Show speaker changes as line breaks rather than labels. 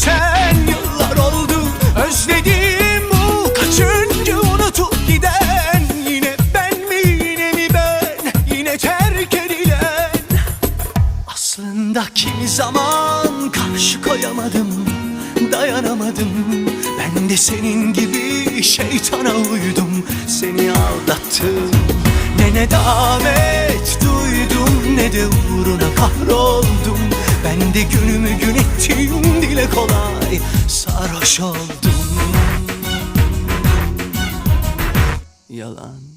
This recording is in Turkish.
geçen yıllar oldu. Özledim bu kaçıncı unutup giden. Yine ben mi, yine mi ben, yine terk edilen. Aslında kimi zaman karşı koyamadım, dayanamadım. Ben de senin gibi şeytana uydum, seni aldattım. Ne nedamet duydum, ne de uğruna kahroldum. Ben de günümü gün ettiğim dile kolay sarhoş oldum. Yalan.